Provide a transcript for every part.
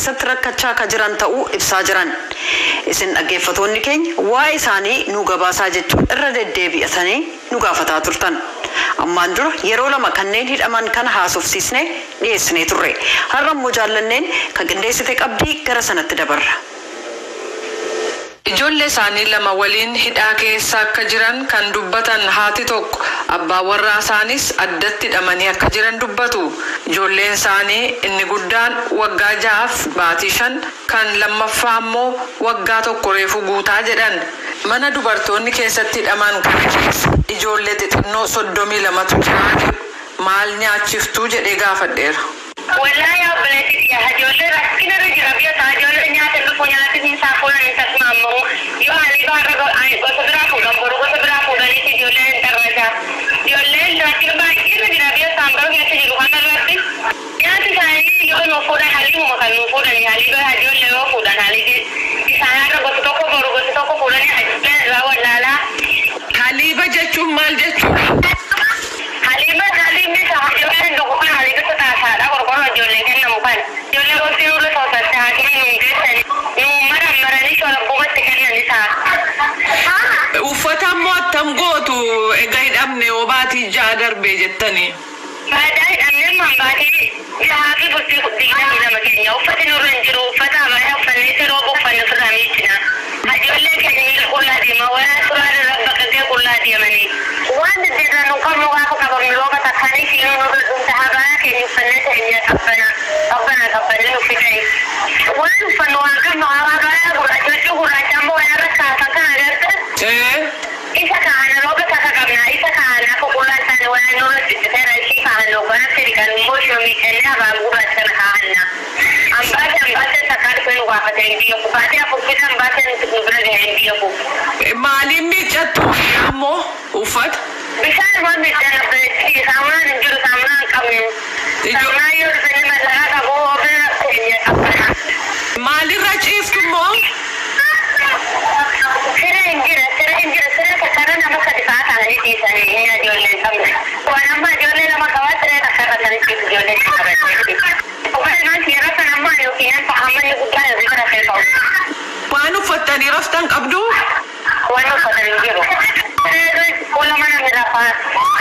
keessatti rakkachaa akka jiran ta'uu ibsaa jiran. Isin dhaggeeffattoonni keenya waa'ee isaanii nu gabaasaa jechuun irra deddeebi'atanii nu gaafataa turtan. Ammaan dura yeroo lama kanneen hidhaman kana haasofsiisnee dhiyeessinee turre. Har'a immoo jaallanneen kan qindeessite qabdii gara sanatti dabarra. Ijoollee isaanii lama waliin hidhaa keessa akka jiran kan dubbatan haati tokko abbaa warraa isaanis addatti hidhamanii akka jiran dubbatu. Ijoolleen isaanii inni guddaan waggaa 6 baatii 5 kan lammaffaa immoo waggaa 1 reefu guutaa jedhan. Mana dubartoonni keessatti hidhaman kana keessa ijoollee xixinnoo 32tu jira. Maal nyaachiftuu jedhee gaafadheera. Wallahi abbalati ya hajolle rakkina rajira biya hajolle nyaata lufu nyaati ni saafola ni tasmamu yo ali barro ay gosbra fudan boru gosbra fudan ni jolle daraja jolle rakkina ba kina dira biya sambaro ni tilu kana ratti nyaati sai yo no fudan hali mo kan no fudan ni hali ba hajolle yo fudan hali di isara gosbra ko boru gosbra ko fudan ni hajje la wala haliba jechuun maal jechuun haliba halimi sa hajolle ndo ko haliba ta sa jolle kenna mukan jolle gosi ulo so ta hakimi ngesen mara marani so la bogatti kenna ni sa uffata mo attam gootu ega hidhamne obati ja darbe jettani badai anne mambati ya hafi gosi digna ni lama kenya uffata no ranjiro uffata ma ya fanni se robo fanni frami tina hajolle kenni kulla di ma wala sura rabbaka ke kulla di mani wanda de da no kamo ga ko ka mi roba ta khani si no ta haba ke ni fanni te ya ربنا تقبلنا في شيء وانفن وانقم وعرابنا ورجوش ورجم ويركا فكان لرد إذا كان ربك تقبلنا إذا كان فقولا سنة ولا نور تتفير الشيء فعلا لقنا سرقا نموش وميكنا بانقوبة سنخانا أمبات تكارك نوافتين ديوكو بعدها فكنا أمبات نبرد ديوكو مالي ميجاتو يامو وفت بشان ما بيجانا بلتي سامنا نجور سامنا كمين سامنا يورسني مدلها تقوه بنا مالي رجيف كمو سرا تكرنا مكا دفاعات على هيتي سنة هنا جولين سمنا ونما جولين لما كواتر تكرر سنة جولين وكان ناس يرفع نما يوكينا فحمل يقول ذكرى خيطة وانو فتاني رفتن قبدو وانو فتاني جيرو ولا ما نمرفا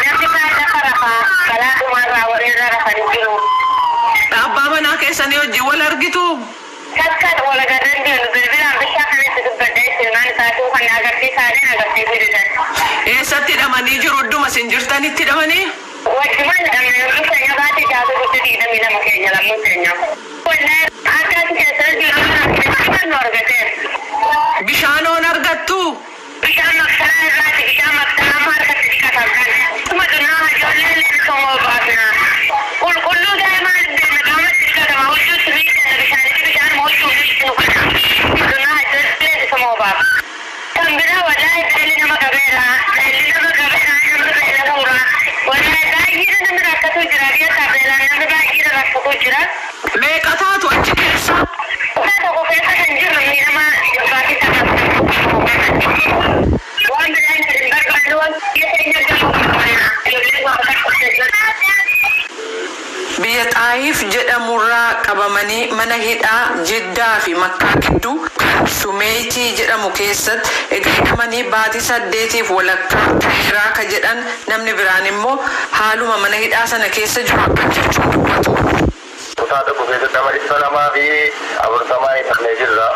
نمرفا نفرفا فلا تمرا وريرا رفا أبا منا كيساني وجي ولا رجيتو كات ولا قدرن دي بالبلا بشاكل تبدأ سنان ساتو خنا أغرتي سارين أغرتي بيردن إيه ساتي دماني جرودو مسنجرتاني تدماني وجمان أمنا يباتي جادو بسيطي دمينا مكينيا لمسينيا ولا أكاد كسر جلونا نورغتين بشانو نرغتو بشان مكسان راتي بشان مكسان ماركة تشكتل ثم دناها جولين لنسومو باتنا كله دائما بمقامة تشكتل ما وشو سميتنا بشان موشو نشتنو كنا دناها جولين لنسومو بات كم بدا والله دائلنا مكبيرا أنا مكبيرا هورا والله دائجيرا نمركتو جرابيا تابيلا نمركتو ركتو جرا ميقاتاتو أنت كيسا وكاتو كفيسا تنجر مينما جباكي تابيلا biyya Xaayif jedhamurraa qabamanii mana hidhaa Jiddaa fi Makkaa gidduu Sumeetii jedhamu keessatti egaa hidhamanii baatii 8 walakkaa turaa ka jedhan namni biraan immoo haaluma mana hidhaa sana keessa jiru akka jechuun dubbatu. Taata bukeessa dhamari salamaa fi afurtamaa hidhamee jirra.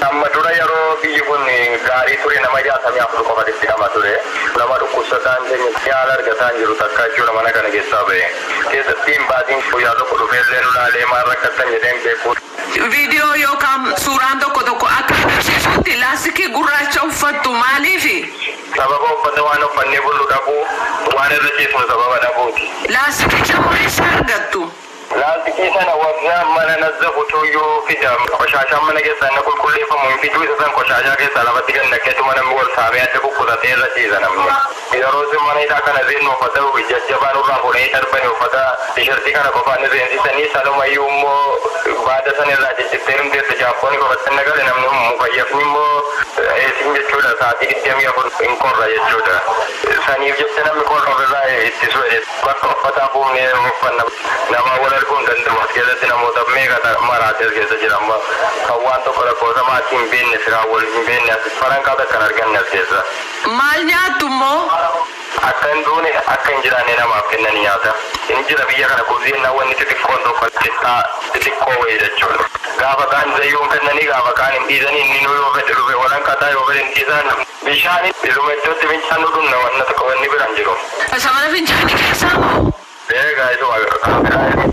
Amma dura yeroo biyyi kun gaarii ture nama 64 qofatti hidhama ture. Nama dhukkubsataan keenya yaala argataan jiru takka jechuudha mana kana keessaa ba'e. Keessatti baatiin guyyaa tokko dhufeellee lolaalee maal rakkatan jedheen beeku. Viidiyoo yookaan suuraan tokko akka agarsiisutti laastikii gurraacha uffattu maaliifi? Sababa uffata waan uffannee bullu dhabuu waan irra ciisnu sababa dhabuuti. Laastikicha maaliif argattu? Laastikii sana waggaa mana nazzafu tuyyuu fida qoshashaan mana keessaa inni qulqulleeffamu hin fiduu isa san qoshashaa keessaa lafatti gad naqeetu mana wal saamee adda kukkutatee irra ciisa namni. Yeroo isin mana hidhaa kana seennu uffata jajjabaan irraa fuudhanii darbanii uffata tishertii kana qofaan seensisanii salumayyuu immoo baada sana irraa ciccitee rumteessa jaappoonni qofaatti nagale namni mukayyafni immoo eesin jechuudha sa'aatii 24 hin qorra jechuudha. Saniif jecha namni qorra ofirraa ittisu bakka uffataa buufnee uffanna nama wal arguu hin danda'u. As keessatti namoota meeqa maraatee as keessa jira amma kan waan tokko lakkoofsa maatii hin beekne firaa wal hin beekne as farankaa takkan arganne as keessa. Maal nyaattu immoo? Akka hin duune akka hin jiraanne namaaf kennanii nyaata. Inni jira biyya kana kuuziin wanni xixiqqoon tokko xixiqqoo wayii jechuudha. Gaafa kaan zayyuun kennanii gaafa kaan hin dhiisanii inni nuu yoo fedhe dhufe walankataa yoo fedhe hin dhiisan bishaan dhuma iddootti fincaan nu dhumna wanna tokko wanni biraan jiru. Isa mana fincaanii keessaa moo? Eegaa isuma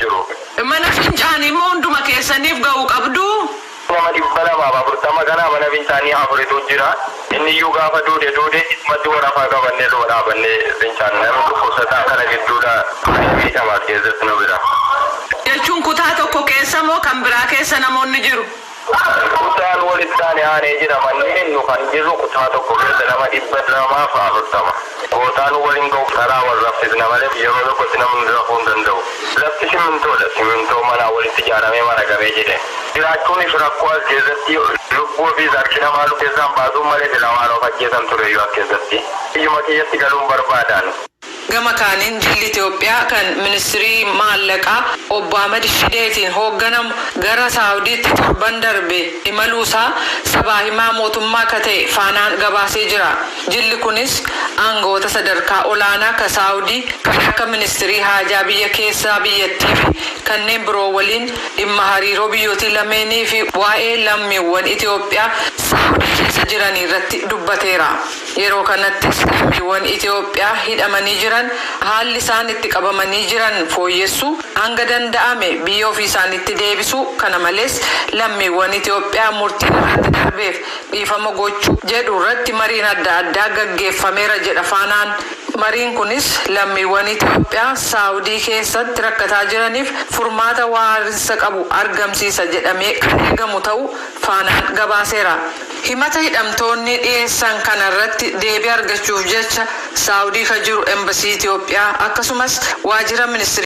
jiru. Mana fincaanii immoo hunduma keessaniif ga'u qabdu? Nama 240 kana mana fincaanii afuritu jira. Inni iyyuu gaafa duude maddi warafaa qabannee dura dhaabannee fincaan namni dhukkubsataa kana gidduudha miidhamaa keessatti nu bira. Jechuun kutaa tokko keessa moo kan biraa keessa namoonni jiru? Kutaan walitti taane aanee jira manneen nu kan jirru kutaa tokko keessa nama 240. Gootaan waliin ga'u karaa wal raffisna malee yeroo tokkotti namni rafuu hin danda'u. Lafti simintoodha. Simintoo manaa walitti ijaaramee maragamee jedhe. Jiraachuunis rakkoo as keessatti lubbuu fi harki namaa keessaan baasuun malee filamaan of ajjeesan ture yoo as keessatti. Iyyuma kiyyatti galuun barbaadan. Gama kaaniin jilli Itoophiyaa kan ministirii maallaqaa obbo Ahmad Shideetiin hoogganamu gara Saawudiitti torban darbe imaluusaa sabaa himaa mootummaa akka ta'e faanaan gabaasee jira. Jilli kunis aangoota sadarkaa olaanaa ka Saawudii kan akka ministirii haajaa biyya keessaa biyyattii fi kanneen biroo waliin dhimma hariiroo biyyootii lameenii fi waa'ee lammiiwwan Itoophiyaa Saawudii keessa jiran irratti dubbateera. Yeroo kanattis lammiiwwan Itoophiyaa hidhamanii jiran haalli isaan itti qabamanii jiran fooyyessu hanga danda'ame biyya ofii isaaniitti deebisu. Kana malees lammiiwwan Itoophiyaa murtiin irratti darbeef dhiifama gochuu jedhu irratti mariin adda addaa gaggeeffameera jedha faanaan. Mariin kunis lammiiwwan Itoophiyaa Saawudii keessatti rakkataa jiraniif furmaata waarinsa qabu argamsiisa jedhamee kan eegamu ta'uu faanaan gabaaseera. Himata hidhamtoonni dhiyeessan kanarratti deebii argachuuf jecha Saawudii kan jiru embasii Itoophiyaa akkasumas waajjira ministirii